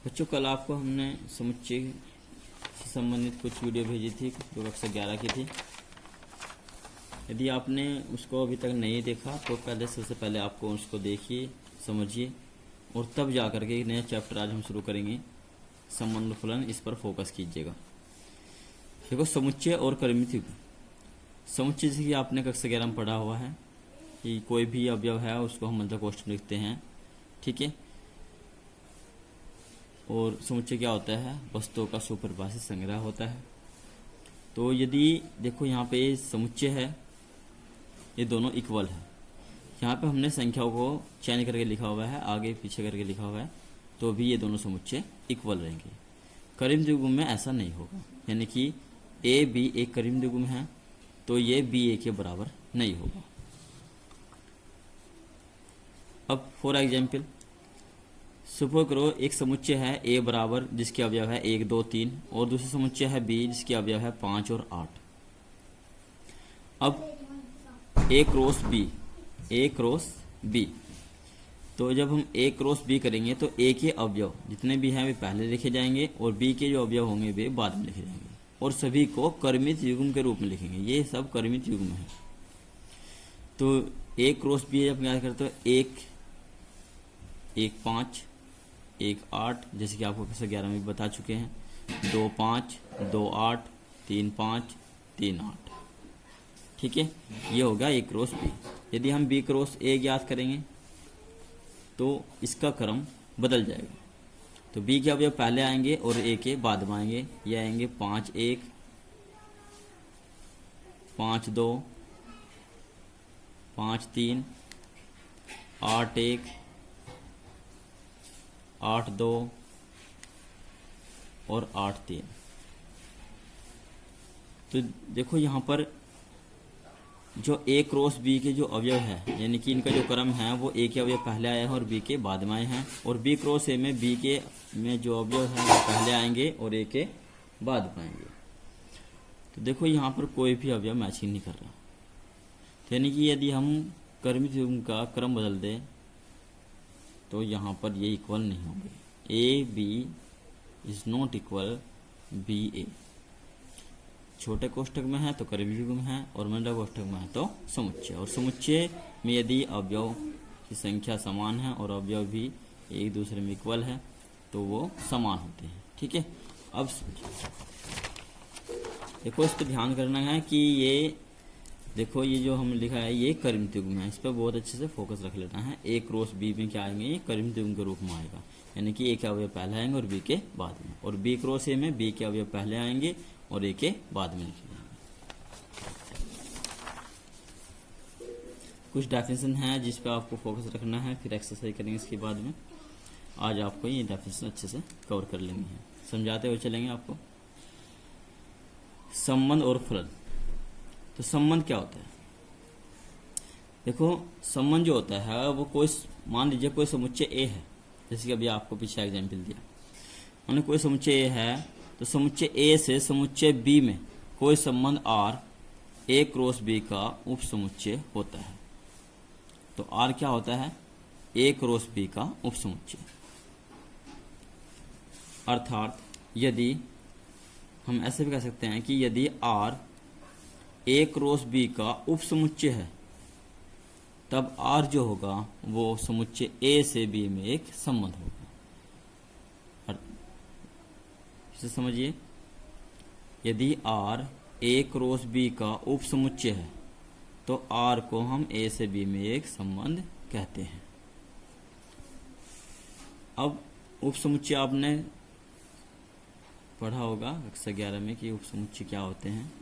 बच्चों कल आपको हमने समुच्चय से संबंधित कुछ वीडियो भेजी थी जो कक्षा 11 की थी। यदि आपने उसको अभी तक नहीं देखा तो सबसे पहले आपको उसको देखिए, समझिए और तब जा करके एक नया चैप्टर आज हम शुरू करेंगे, संबंध फलन। इस पर फोकस कीजिएगा। देखो, समुच्चय और परिमित युग्म। समुच्चय जैसे कि आपने कक्षा 11 में पढ़ा हुआ है कि कोई भी अवयव है उसको हम मध्य कोष्ठक में लिखते हैं, ठीक है। और समुच्चय क्या होता है? वस्तुओं का सुपरिभाषित संग्रह होता है। तो यदि देखो यहाँ पे समुच्चय है, ये दोनों इक्वल है। यहाँ पे हमने संख्याओं को चयन करके लिखा हुआ है, आगे पीछे करके लिखा हुआ है, तो भी ये दोनों समुच्चय इक्वल रहेंगे। करीम द्विगुम में ऐसा नहीं होगा, यानी कि ए बी एक करीम द्विगुम है तो ये बी ए के बराबर नहीं होगा। अब फॉर एग्जाम्पल सुपर करो, एक समुच्चय है ए बराबर जिसके अवयव है 1 2 3 और दूसरा समुच्चय है बी जिसके अवयव है 5 और 8। अब ए क्रॉस बी, तो जब हम ए क्रॉस बी करेंगे तो ए के अवयव जितने भी हैं वे पहले लिखे जाएंगे और बी के जो अवयव होंगे वे बाद में लिखे जाएंगे और सभी को कर्मित युग्म के रूप में लिखेंगे। ये सब कर्मित युग्म है। तो ए क्रॉस बी जब याद करते हो, 1 5 1 8, जैसे कि आपको कक्षा 11 में बता चुके हैं, 2 5 2 8 3 5 3 8, ठीक है। ये होगा ए क्रॉस बी। यदि हम बी क्रॉस ए ज्ञात करेंगे तो इसका क्रम बदल जाएगा। तो बी के अवयव पहले आएंगे और ए के बाद में आएंगे। ये आएंगे 5 1 5 2 5 3 8 1 8 2 और 8 3। तो देखो यहाँ पर जो ए क्रॉस बी के जो अवयव है, यानी कि इनका जो क्रम है वो ए के अवयव पहले आए हैं और बी के बाद में आए हैं, और बी क्रॉस ए में बी के में जो अवयव है वो पहले आएंगे और ए के बाद में आएंगे। तो देखो यहाँ पर कोई भी अवयव मैचिंग नहीं कर रहा। तो यानी कि यदि हम कर्मित युग्म का क्रम बदल दें तो यहाँ पर ये इक्वल नहीं होंगे। A B is not equal B A. छोटे कोष्ठक में है तो कर्मित युग्म है और मंडल कोष्ठक में है तो समुच्चय। और समुच्चय में यदि अवयव की संख्या समान है और अवयव भी एक दूसरे में इक्वल है तो वो समान होते हैं, ठीक है। अब देखो, इस पर ध्यान करना है कि ये देखो, ये जो हम लिखा है ये कर्मित युग्म है। इस पर बहुत अच्छे से फोकस रख लेना है। ए क्रॉस बी में क्या आएंगे? ये कर्मित युग्म के रूप में आएगा, यानी कि ए के अवयव पहले आएंगे और बी के बाद में, और बी क्रॉस ए में बी के अवयव पहले आएंगे और ए के बाद में लिखे जाएंगे। कुछ डेफिनेशन है जिस पे आपको फोकस रखना है, फिर एक्सरसाइज करेंगे इसके बाद में। आज आपको ये डेफिनेशन अच्छे से कवर कर लेनी है, समझाते हुए चलेंगे आपको। संबंध और फलन। तो संबंध क्या होता है? देखो, संबंध जो होता है वो कोई, मान लीजिए कोई समुच्चय ए है, जैसे कि अभी आपको पीछे एग्जाम्पल दिया, मैंने कोई समुच्चय ए है तो समुच्चय ए से समुच्चय बी में कोई संबंध आर ए क्रॉस बी का उप समुच्चय होता है। तो आर क्या होता है? ए क्रॉस बी का उप समुच्चय। अर्थात यदि हम ऐसे भी कह सकते हैं कि यदि आर ए क्रॉस बी का उप समुच्चय है तब आर जो होगा वो समुच्चय ए से बी में एक संबंध होगा। इसे समझिए, यदि आर ए क्रॉस बी का उप समुच्चय है तो आर को हम ए से बी में एक संबंध कहते हैं। अब उप समुच्चय आपने पढ़ा होगा कक्षा 11 में कि उप समुच्चय क्या होते हैं,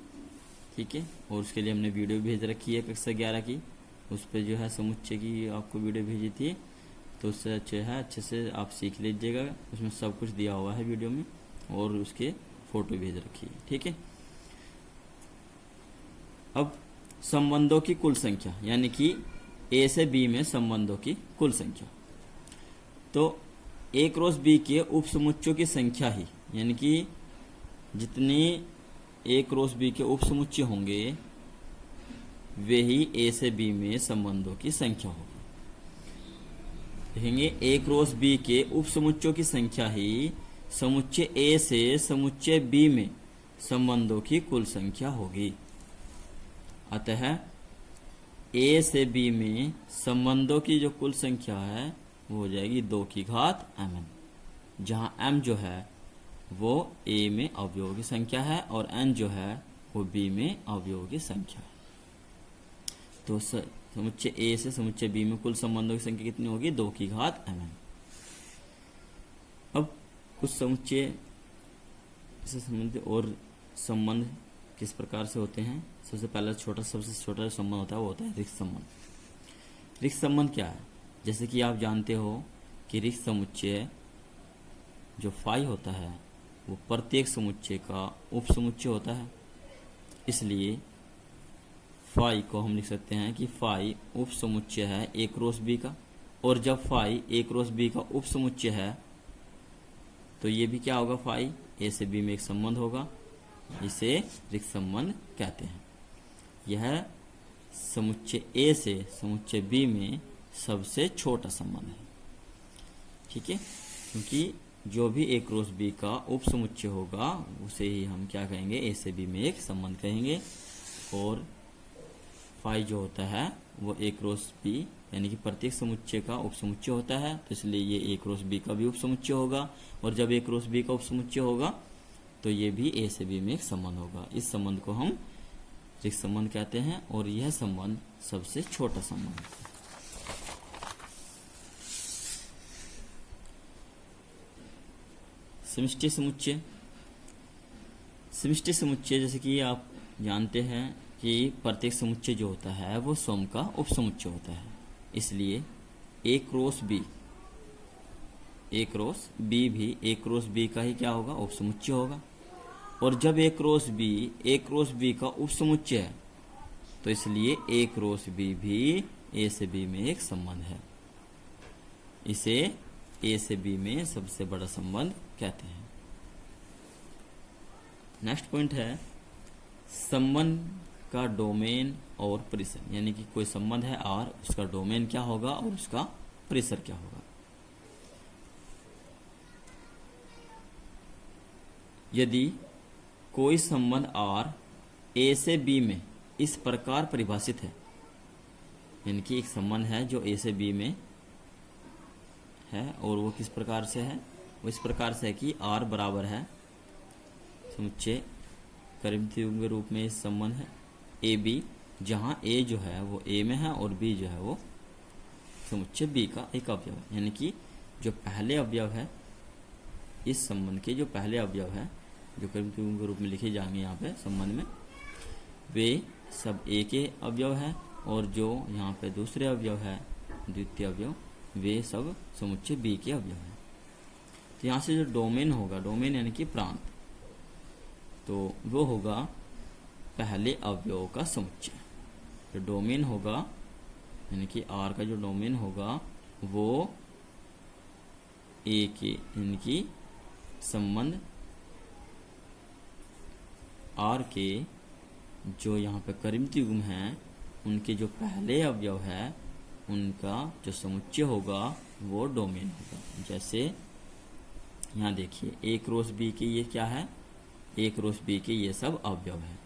ठीक है। और उसके लिए हमने वीडियो भेज रखी है कक्षा 11 की, उस पर जो है समुच्चय की आपको वीडियो भेजी थी, तो उससे अच्छे से आप सीख लीजिएगा। उसमें सब कुछ दिया हुआ है वीडियो में और उसके फोटो भेज रखी है, ठीक है। अब संबंधों की कुल संख्या, यानी कि ए से बी में संबंधों की कुल संख्या। तो ए क्रॉस बी के उप समुच्चयों की संख्या ही, यानी कि जितने ए क्रॉस बी के उप समुच्चय होंगे वे ही ए से बी में संबंधों की संख्या होगी। देखेंगे ए क्रॉस बी के उप समुच्चयों की संख्या ही समुच्चय ए से समुच्चय बी में संबंधों की कुल संख्या होगी। अतः ए से बी में संबंधों की जो कुल संख्या है वो हो जाएगी 2 की घात mn, जहां m जो है वो a में अवयवों की संख्या है और n जो है वो b में अवयवों की संख्या है। तो समुच्चय a से समुच्चय b में कुल संबंधों की संख्या कितनी होगी? 2 की घात mn। अब कुछ समुच्चय से संबंधित और संबंध किस प्रकार से होते हैं? सबसे पहला सबसे छोटा संबंध होता है वो होता है रिक्त संबंध। रिक्त संबंध क्या है? जैसे कि आप जानते हो कि रिक्त समुच्चय जो फाई होता है वो प्रत्येक समुच्चय का उप समुच्चय होता है। इसलिए फाई को हम लिख सकते हैं कि फाई उप समुच्चय है ए क्रॉस बी का, और जब फाई ए क्रॉस बी का उप समुच्चय है तो ये भी क्या होगा? फाई ए से बी में एक संबंध होगा, इसे रिक्त संबंध कहते हैं। यह समुच्चय ए से समुच्चय बी में सबसे छोटा संबंध है। ठीक है, क्योंकि जो भी ए क्रॉस बी का उप समुच्चय होगा उसे ही हम क्या कहेंगे? ए से बी में एक संबंध कहेंगे। और फाई जो होता है वो ए क्रॉस बी यानी कि प्रत्येक समुच्चय का उप समुच्चय होता है, तो इसलिए ये ए क्रॉस बी का भी उप समुच्चय होगा। और जब ए क्रॉस बी का उप समुच्चय होगा तो ये भी ए से बी में एक संबंध होगा। इस संबंध को हम रिक्त संबंध कहते हैं और यह संबंध सबसे छोटा संबंध है। समष्टि समुच्चय। समष्टि समुच्चय जैसे कि आप जानते हैं कि प्रत्येक समुच्चय जो होता है वो स्वयं का उप समुच्चय होता है। इसलिए ए क्रॉस बी भी ए क्रॉस बी का ही क्या होगा? उप समुच्चय होगा। और जब ए क्रॉस बी का उप समुच्चय है तो इसलिए ए क्रॉस बी भी ए से बी में एक संबंध है। इसे ए से बी में सबसे बड़ा संबंध कहते हैं। नेक्स्ट पॉइंट है संबंध का डोमेन और परिसर, यानी कि कोई संबंध है और उसका डोमेन क्या होगा और उसका परिसर क्या होगा। यदि कोई संबंध आर ए से बी में इस प्रकार परिभाषित है, यानी कि एक संबंध है जो ए से बी में है और वो किस प्रकार से है? वो इस प्रकार से है कि आर बराबर है समुच्चय कर्मत्रिभुज के रूप में इस संबंध है ए बी, जहाँ ए जो है वो ए में है और बी जो है वो समुच्चय बी का एक अवयव है। यानी कि जो पहले अवयव है इस संबंध के, जो पहले अवयव है जो कर्मत्रिभुज के रूप में लिखे जाएंगे यहाँ पे संबंध में, वे सब ए के अवयव है और जो यहाँ पे दूसरे अवयव है द्वितीय अवयव वे सब समुच्चय बी के अवयव है। तो यहाँ से जो डोमेन होगा, डोमेन यानी कि प्रांत, तो वो होगा पहले अवयव का समुच्चय। जो डोमेन होगा यानी कि आर का जो डोमेन होगा वो ए के यानी कि संबंध आर के जो यहाँ पे कर्मत्रिभुज हैं उनके जो पहले अवयव है उनका जो समुच्चय होगा वो डोमेन होगा। जैसे यहाँ देखिए ए क्रॉस बी के ये क्या है? ए क्रॉस बी के ये सब अवयव है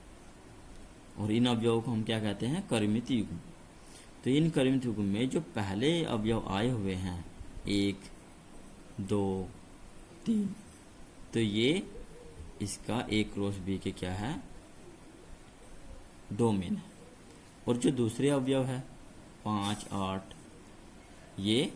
और इन अवयवों को हम क्या कहते हैं? कर्मत्रिभुज। तो इन कर्मत्रिभुज में जो पहले अवयव आए हुए हैं 1, 2, 3, तो ये इसका ए क्रॉस बी के क्या है? डोमेन है। और जो दूसरे अवयव है 5, 8 ये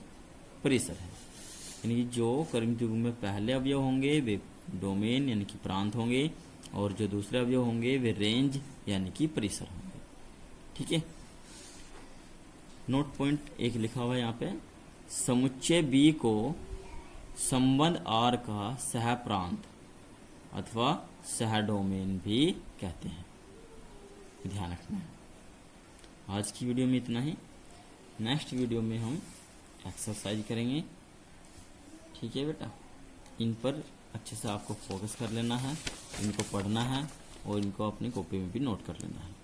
परिसर है। यानी कि जो कर्मत्रिभुज में पहले अवयव होंगे वे डोमेन यानी कि प्रांत होंगे और जो दूसरे अवयव होंगे वे रेंज यानी कि परिसर होंगे। ठीक है, नोट पॉइंट 1 लिखा हुआ है यहाँ पे, समुच्चय बी को संबंध आर का सह प्रांत अथवा सह डोमेन भी कहते हैं। ध्यान रखना है। आज की वीडियो में इतना ही। नेक्स्ट वीडियो में हम एक्सरसाइज करेंगे। ठीक है बेटा, इन पर अच्छे से आपको फोकस कर लेना है, इनको पढ़ना है और इनको अपनी कॉपी में भी नोट कर लेना है।